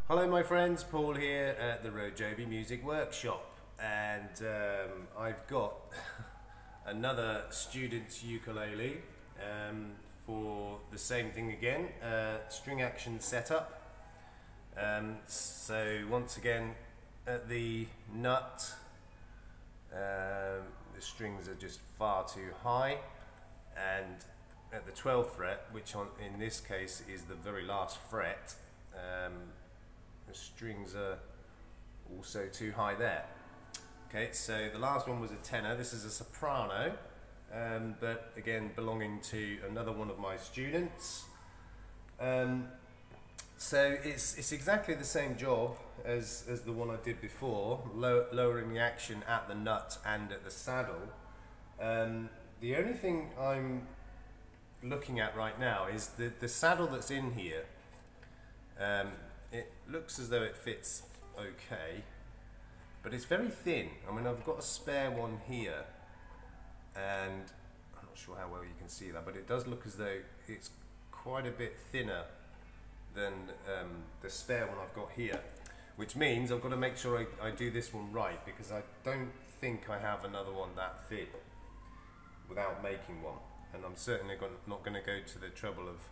Hello my friends, Paul here at the RoJoBe Music Workshop, and I've got another student's ukulele for the same thing again, string action setup. So once again at the nut, the strings are just far too high, and at the 12th fret, which in this case is the very last fret, the strings are also too high there. Okay, so the last one was a tenor. This is a soprano, but again belonging to another one of my students. So it's exactly the same job as the one I did before, lowering the action at the nut and at the saddle. The only thing I'm looking at right now is the saddle that's in here. It looks as though it fits okay, but it's very thin. I mean, I've got a spare one here, and I'm not sure how well you can see that, but it does look as though it's quite a bit thinner than the spare one I've got here, which means I've got to make sure I do this one right, because I don't think I have another one that thin without making one, and I'm certainly not going to go to the trouble of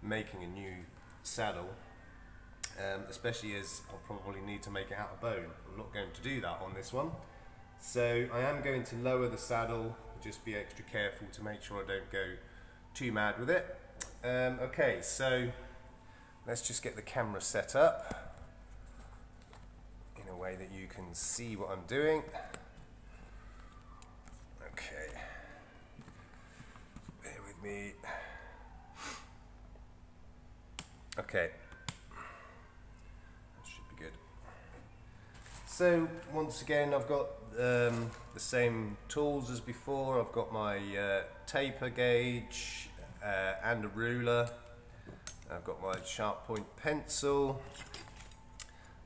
making a new saddle. Especially as I'll probably need to make it out of bone. I'm not going to do that on this one. So I am going to lower the saddle, just be extra careful to make sure I don't go too mad with it. Okay, so let's just get the camera set up in a way that you can see what I'm doing. Okay, bear with me. Okay. So once again, I've got the same tools as before. I've got my taper gauge and a ruler. I've got my sharp point pencil,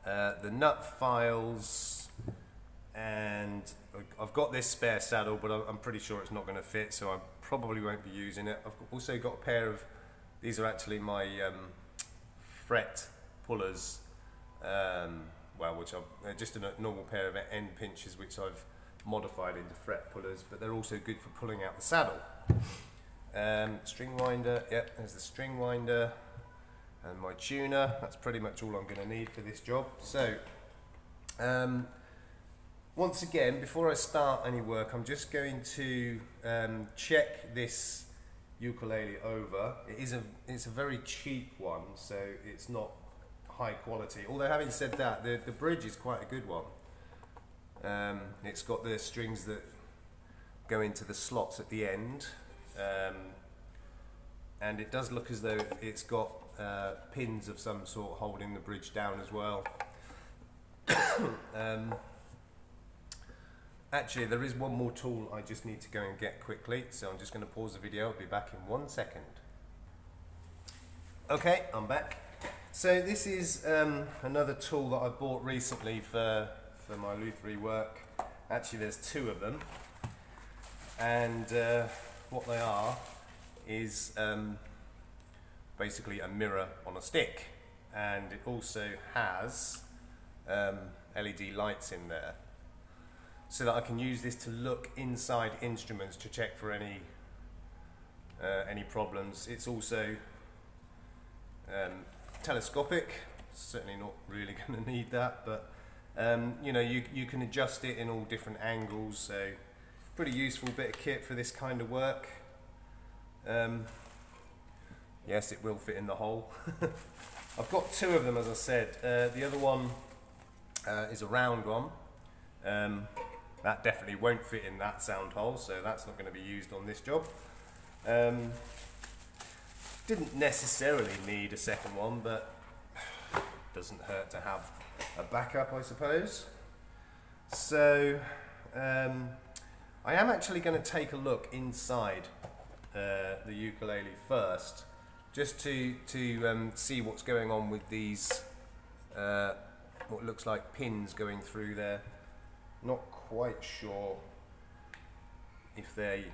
the nut files, and I've got this spare saddle, but I'm pretty sure it's not going to fit, so I probably won't be using it. I've also got a pair of, these are actually my fret pullers, which are just a normal pair of end pinchers, which I've modified into fret pullers, but they're also good for pulling out the saddle. String winder, yep, there's the string winder, and my tuner. That's pretty much all I'm going to need for this job. So, once again, before I start any work, I'm just going to check this ukulele over. It's a very cheap one, so it's not high quality, although having said that, the bridge is quite a good one. It's got the strings that go into the slots at the end, and it does look as though it's got pins of some sort holding the bridge down as well. Actually, there is one more tool I just need to go and get quickly, so I'm just going to pause the video. I'll be back in 1 second. Okay, I'm back. So this is another tool that I bought recently for my lutherie work. Actually, there's two of them, and what they are is basically a mirror on a stick, and it also has LED lights in there, so that I can use this to look inside instruments to check for any problems. It's also telescopic, certainly not really going to need that, but you know, you can adjust it in all different angles, so pretty useful bit of kit for this kind of work. Yes, it will fit in the hole. I've got two of them, as I said. The other one is a round one. That definitely won't fit in that sound hole, so that's not going to be used on this job. Didn't necessarily need a second one, but doesn't hurt to have a backup, I suppose. So I am actually going to take a look inside the ukulele first, just to see what's going on with these what looks like pins going through there. Not quite sure if they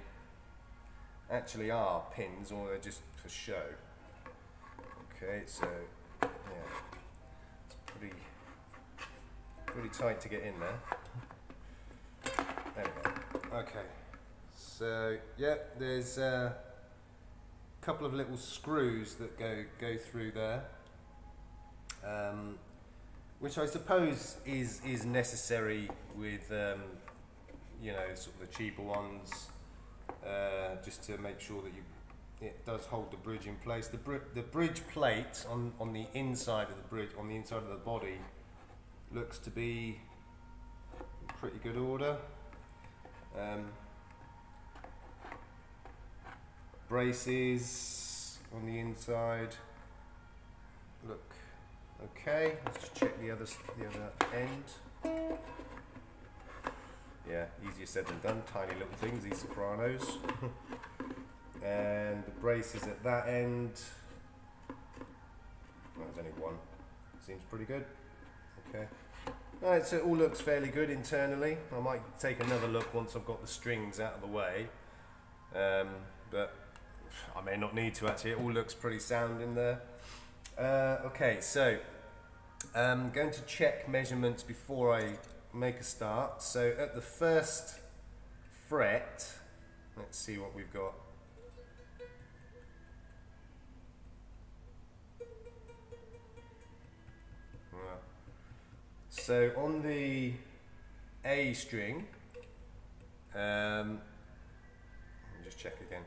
actually are pins or they're just for show. Okay, so yeah, it's pretty pretty tight to get in there. There we go. Okay, so yeah, there's a couple of little screws that go through there, which I suppose is necessary with you know, sort of the cheaper ones, just to make sure that it does hold the bridge in place. The bridge plate on the inside of the bridge, on the inside of the body, looks to be in pretty good order. Braces on the inside look okay. Let's just check the other end. Yeah, easier said than done. Tiny little things, these sopranos. And the braces at that end. Well, there's only one. Seems pretty good. Okay. Alright, so it all looks fairly good internally. I might take another look once I've got the strings out of the way. But I may not need to actually. It all looks pretty sound in there. Okay, so I'm going to check measurements before I make a start. So at the first fret, let's see what we've got. So on the A string, let me just check again.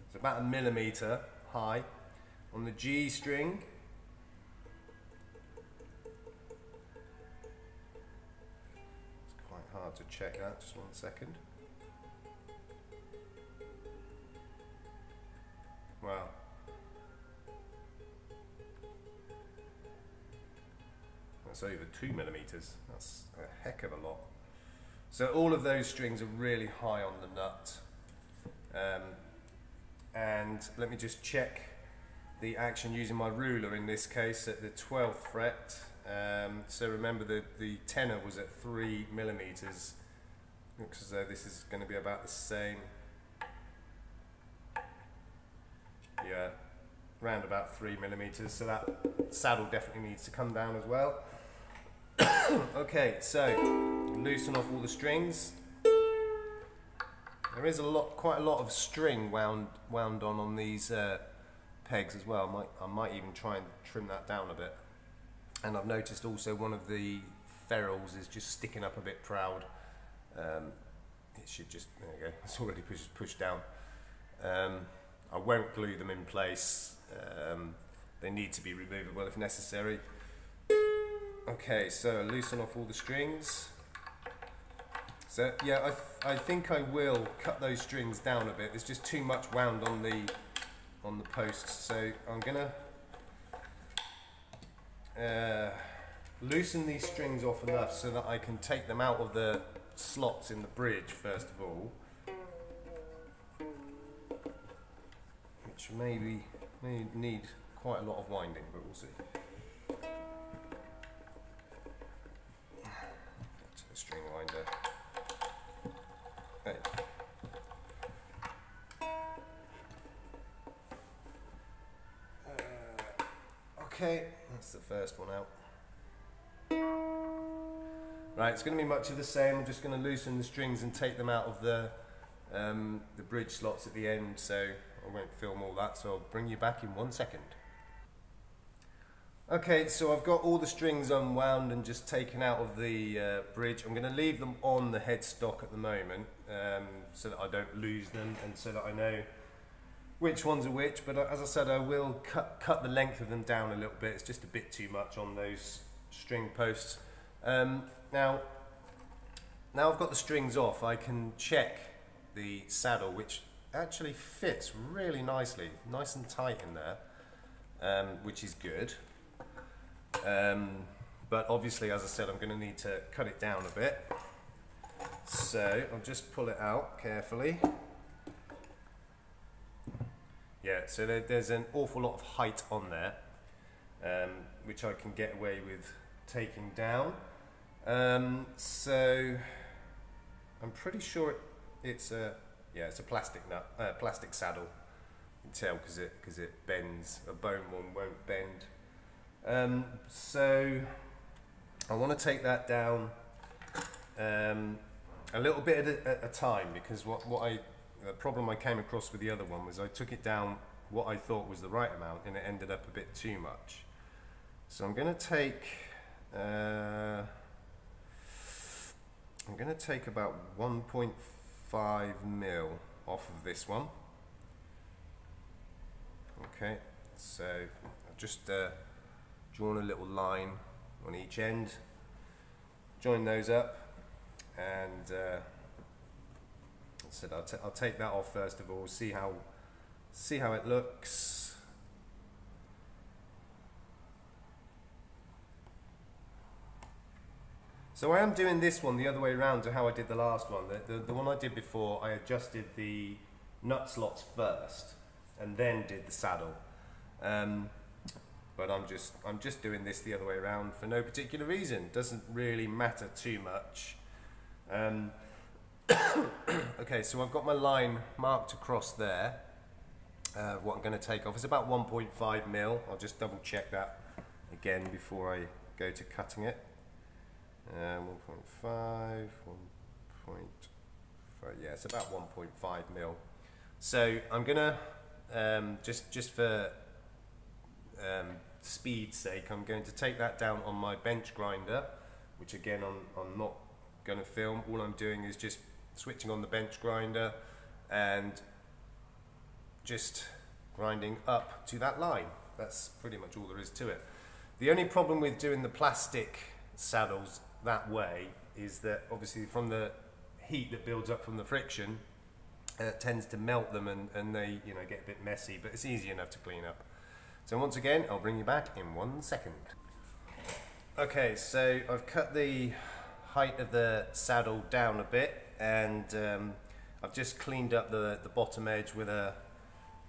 It's about 1 millimeter high. On the G string, it's quite hard to check that, just 1 second. Wow. That's over 2 millimeters. That's a heck of a lot. So all of those strings are really high on the nut. And let me just check the action using my ruler in this case at the 12th fret. So remember the tenor was at 3 millimeters. Looks as though this is going to be about the same. Yeah, around about 3 millimeters. So that saddle definitely needs to come down as well. Okay, so loosen off all the strings. There is quite a lot of string wound on these pegs as well. I might even try and trim that down a bit. And I've noticed also one of the ferrules is just sticking up a bit proud. It should just, there you go, it's already pushed down. I won't glue them in place. They need to be removable if necessary. Okay, so loosen off all the strings. So yeah, I think I will cut those strings down a bit. There's just too much wound on the posts. So I'm gonna loosen these strings off enough so that I can take them out of the slots in the bridge first of all, which may need quite a lot of winding, but we'll see. To the string winder. Hey. Okay, that's the first one out. Right, it's going to be much of the same. I'm just going to loosen the strings and take them out of the bridge slots at the end, so I won't film all that, so I'll bring you back in 1 second. Okay, so I've got all the strings unwound and just taken out of the bridge. I'm going to leave them on the headstock at the moment, so that I don't lose them and so that I know which ones are which. But as I said, I will cut the length of them down a little bit. It's just a bit too much on those string posts. Now I've got the strings off, I can check the saddle, which actually fits really nicely, nice and tight in there, which is good. But obviously, as I said, I'm going to need to cut it down a bit. So I'll just pull it out carefully. Yeah, so there's an awful lot of height on there, which I can get away with taking down. So I'm pretty sure it's a plastic nut, plastic saddle. You can tell because it bends. A bone one won't bend. So I want to take that down a little bit at a time, because the problem I came across with the other one was I took it down what I thought was the right amount and it ended up a bit too much. So I'm going to take about 1.5 mil off of this one. Okay, so I've just drawn a little line on each end, join those up, and so I'll take that off first of all, see how it looks. So I am doing this one the other way around to how I did the last one. The one I did before, I adjusted the nut slots first and then did the saddle. But I'm just doing this the other way around for no particular reason. Doesn't really matter too much. Okay, so I've got my line marked across there. What I'm going to take off is about 1.5 mil. I'll just double check that again before I go to cutting it. 1.5, 1.5, yeah, it's about 1.5 mil. So I'm gonna just for speed's sake, I'm going to take that down on my bench grinder, which again I'm not going to film. All I'm doing is just switching on the bench grinder and just grinding up to that line. That's pretty much all there is to it. The only problem with doing the plastic saddles that way is that obviously from the heat that builds up from the friction, it tends to melt them and they get a bit messy, but it's easy enough to clean up. So once again, I'll bring you back in 1 second. Okay, so I've cut the height of the saddle down a bit, and I've just cleaned up the bottom edge with a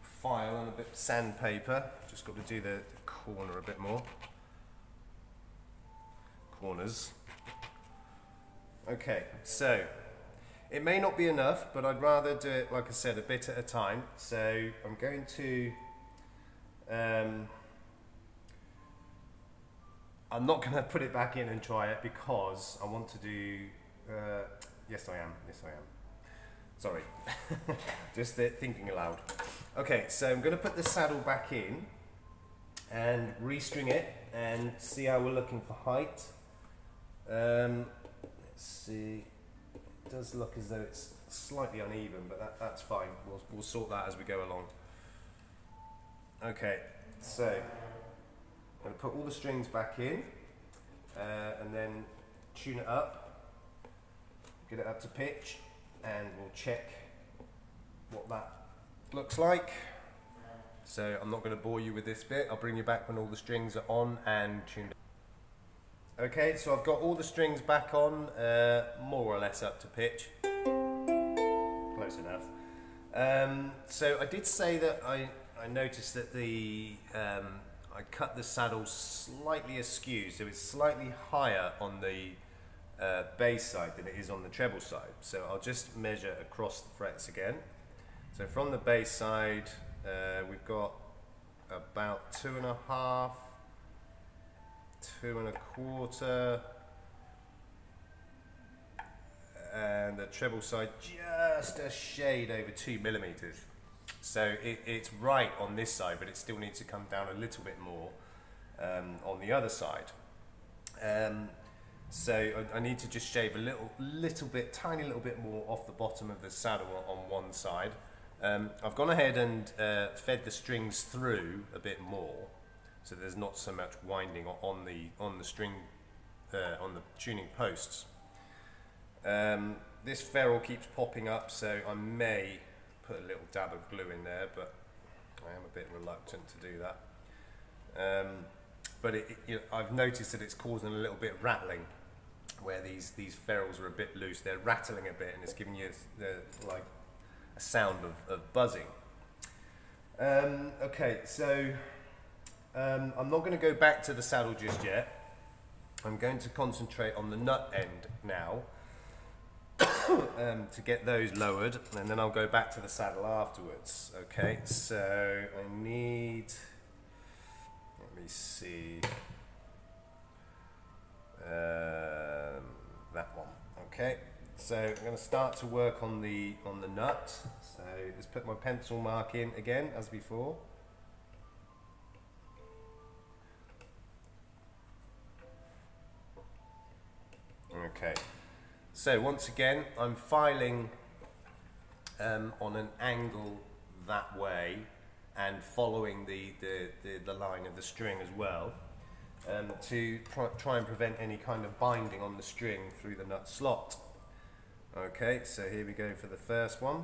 file and a bit of sandpaper. Just got to do the corner a bit more. Corners. Okay, so it may not be enough, but I'd rather do it, like I said, a bit at a time. So I'm going to I'm not going to put it back in and try it because I want to do yes I am sorry just thinking aloud. Okay, so I'm going to put the saddle back in and restring it and see how we're looking for height. Let's see, it does look as though it's slightly uneven, but that's fine. We'll sort that as we go along. Okay, so I'm going to put all the strings back in and then tune it up, get it up to pitch, and we'll check what that looks like. So I'm not going to bore you with this bit. I'll bring you back when all the strings are on and tuned up. Okay, so I've got all the strings back on, more or less up to pitch. Close enough. So I did say that I noticed that I cut the saddle slightly askew, so it's slightly higher on the bass side than it is on the treble side. So I'll just measure across the frets again. So from the bass side, we've got about 2.5, 2.25, and the treble side just a shade over 2 millimeters. So it's right on this side, but it still needs to come down a little bit more on the other side. So I need to just shave a little bit, tiny little bit more off the bottom of the saddle on one side. I've gone ahead and fed the strings through a bit more, so there's not so much winding on the string, on the tuning posts. This ferrule keeps popping up, so I may put a little dab of glue in there, but I am a bit reluctant to do that. But I've noticed that it's causing a little bit of rattling, where these ferrules are a bit loose. They're rattling a bit, and it's giving you like a sound of buzzing. Okay, so I'm not going to go back to the saddle just yet. I'm going to concentrate on the nut end now to get those lowered, and then I'll go back to the saddle afterwards. Okay, so I need, let me see, Okay, so I'm going to start to work on the nut. So just put my pencil mark in again as before. Okay, so once again I'm filing on an angle that way and following the line of the string as well, to try and prevent any kind of binding on the string through the nut slot. Okay, so here we go for the first one.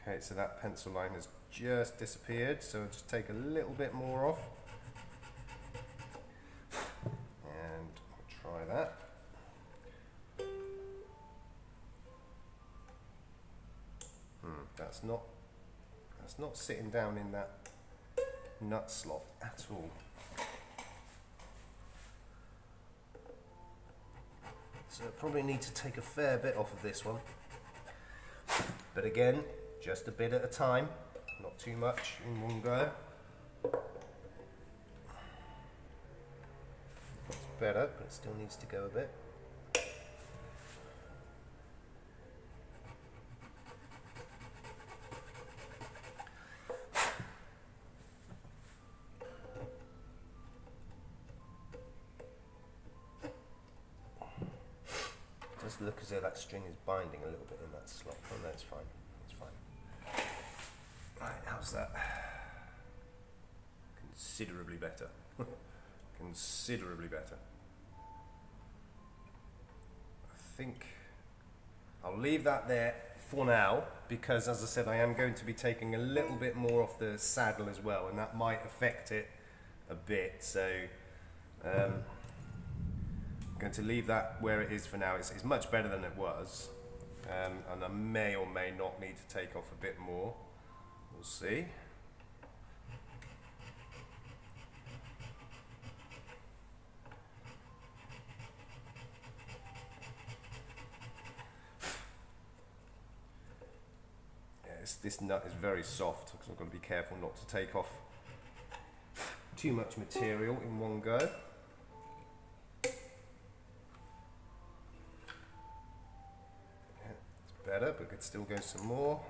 Okay, so that pencil line has just disappeared, so I'll just take a little bit more off. And I'll try that. That's not sitting down in that nut slot at all. So I probably need to take a fair bit off of this one. But again, just a bit at a time, not too much in one go. It's better, but it still needs to go a bit. It does look as though that string is binding a little bit in that slot. Oh no, it's fine. It's fine. Right, how's that? Considerably better. Considerably better. I think I'll leave that there for now, because as I said, I am going to be taking a little bit more off the saddle as well, and that might affect it a bit. So I'm going to leave that where it is for now. It's much better than it was, and I may or may not need to take off a bit more. We'll see. This nut is very soft, because I've got to be careful not to take off too much material in one go. Yeah, it's better, but could still go some more.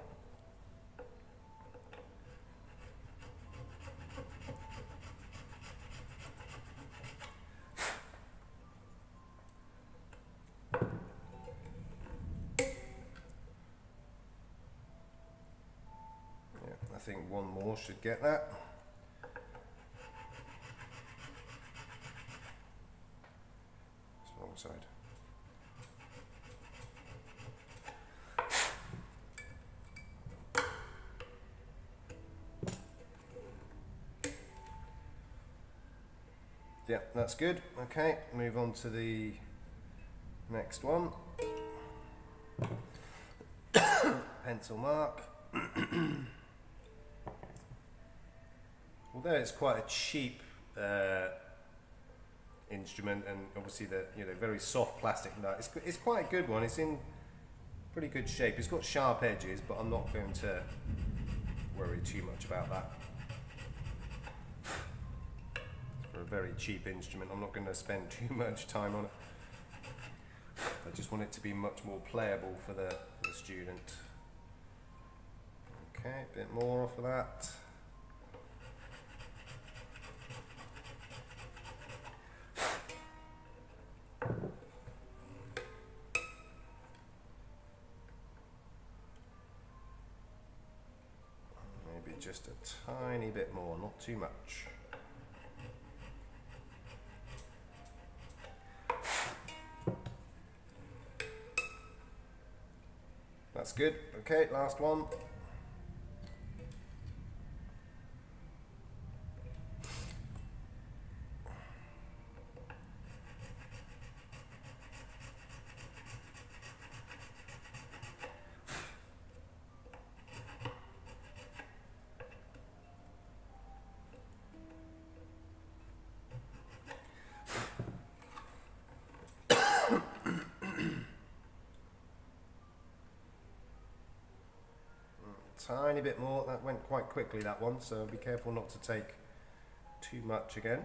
I think one more should get that. It's the wrong side. Yeah, that's good. Okay, move on to the next one. Pencil mark. Although it's quite a cheap instrument, and obviously the very soft plastic nut, it's quite a good one. It's in pretty good shape. It's got sharp edges, but I'm not going to worry too much about that. For a very cheap instrument, I'm not going to spend too much time on it. I just want it to be much more playable for the student. Okay, a bit more off of that. Maybe just a tiny bit more, not too much. That's good. Okay, last one. tiny bit more. That went quite quickly, that one, so be careful not to take too much again.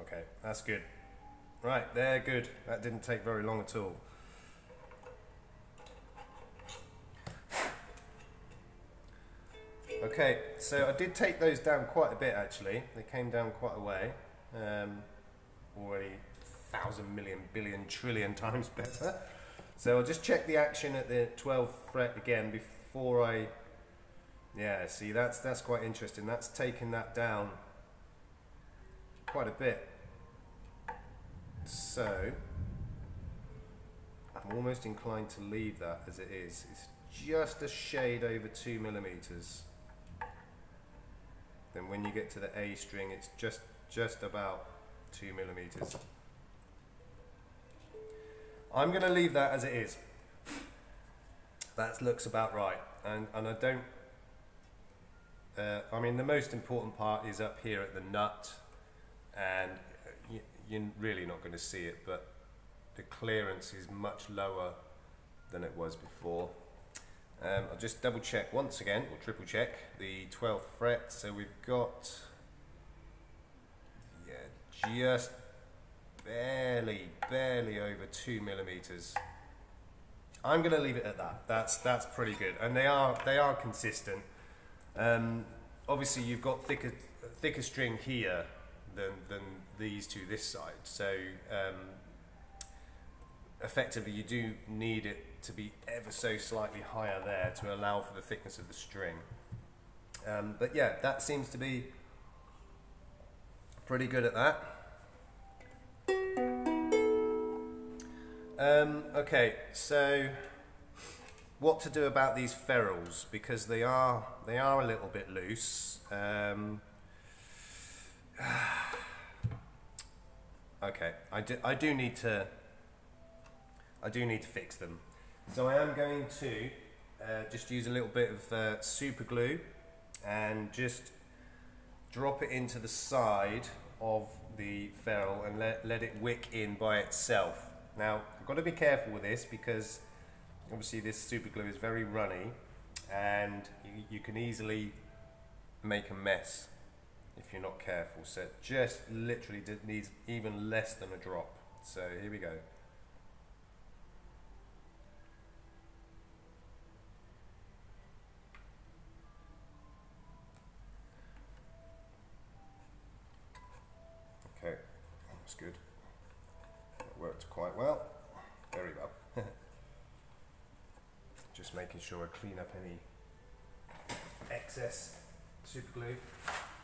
Okay, that's good. Right, they're good. That didn't take very long at all. Okay, so I did take those down quite a bit actually. They came down quite a way. Already 1,000 million billion trillion times better. So I'll just check the action at the 12th fret again before I... Yeah, see that's quite interesting. That's taken that down quite a bit. So I'm almost inclined to leave that as it is. It's just a shade over 2 millimeters. Then when you get to the A string, it's just about 2 millimeters. I'm going to leave that as it is. That looks about right, and I don't. I mean, the most important part is up here at the nut, and you're really not going to see it, but the clearance is much lower than it was before. I'll just double check once again, or triple check the 12th fret. So we've got, yeah, just barely over 2 millimeters. I'm going to leave it at that. That's pretty good, and they are consistent. Obviously, you've got thicker string here than these two this side. So effectively, you do need it to be ever so slightly higher there to allow for the thickness of the string. But yeah, that seems to be pretty good at that. Okay, so what to do about these ferrules, because they are a little bit loose. Okay, I do need to fix them. So I am going to just use a little bit of super glue and just drop it into the side of the ferrule and let it wick in by itself. Now I've got to be careful with this because obviously this super glue is very runny, and you can easily make a mess if you're not careful. So it just literally needs even less than a drop. So here we go. Okay, that's good. That worked quite well. Very well. Just making sure I clean up any excess super glue,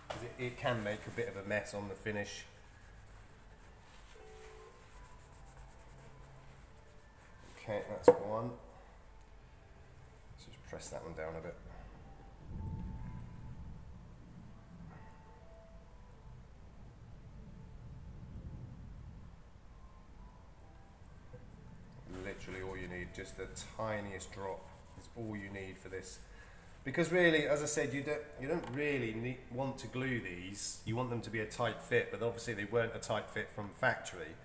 because it can make a bit of a mess on the finish. Okay, that's one. Let's just press that one down a bit. Literally all you need, just the tiniest drop is all you need for this. Because really, as I said, you don't really want to glue these. You want them to be a tight fit, but obviously they weren't a tight fit from factory.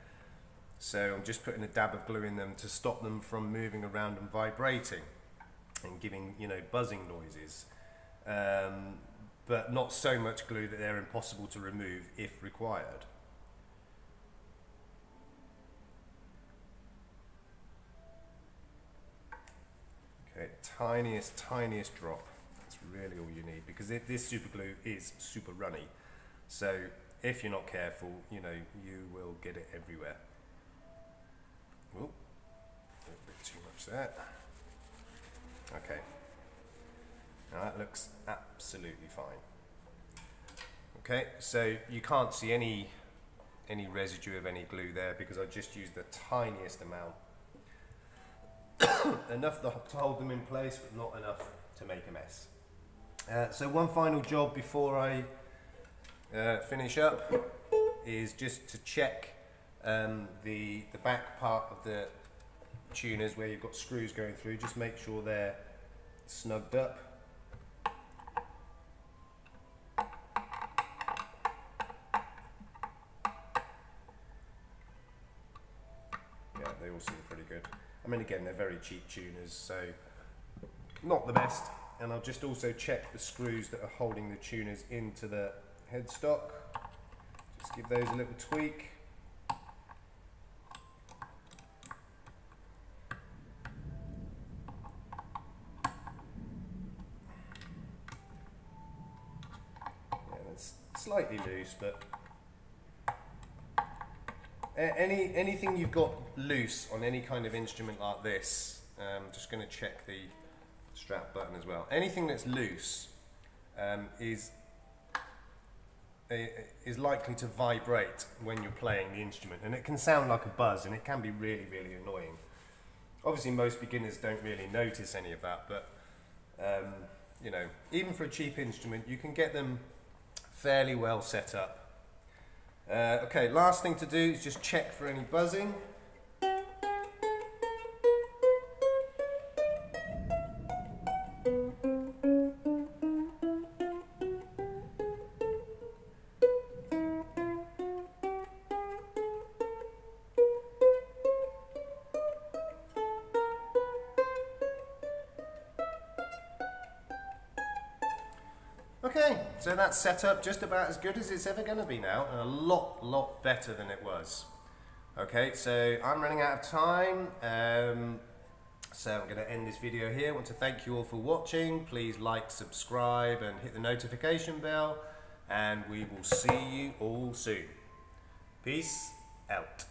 So I'm just putting a dab of glue in them to stop them from moving around and vibrating and giving, you know, buzzing noises. But not so much glue that they're impossible to remove if required. Okay, tiniest drop. That's really all you need, because this super glue is super runny. So if you're not careful, you know, you will get it everywhere. Oh, a little bit too much there. Okay, now that looks absolutely fine. Okay, so you can't see any residue of any glue there because I just used the tiniest amount. Enough to hold them in place, but not enough to make a mess. So one final job before I finish up is just to check the back part of the tuners where you've got screws going through. Just make sure they're snugged up. all seem pretty good. I mean, again, they're very cheap tuners, so not the best. And I'll just also check the screws that are holding the tuners into the headstock. Just give those a little tweak. Yeah, that's slightly loose, but anything you've got loose on any kind of instrument like this, I'm just going to check the strap button as well. Anything that's loose is likely to vibrate when you're playing the instrument, and it can sound like a buzz, and it can be really, really annoying. Obviously, most beginners don't really notice any of that, but you know, even for a cheap instrument, you can get them fairly well set up. Okay, last thing to do is just check for any buzzing. Okay, so that's set up just about as good as it's ever going to be now, and a lot better than it was. Okay, so I'm running out of time, so I'm going to end this video here. I want to thank you all for watching. Please like, subscribe, and hit the notification bell, and we will see you all soon. Peace out.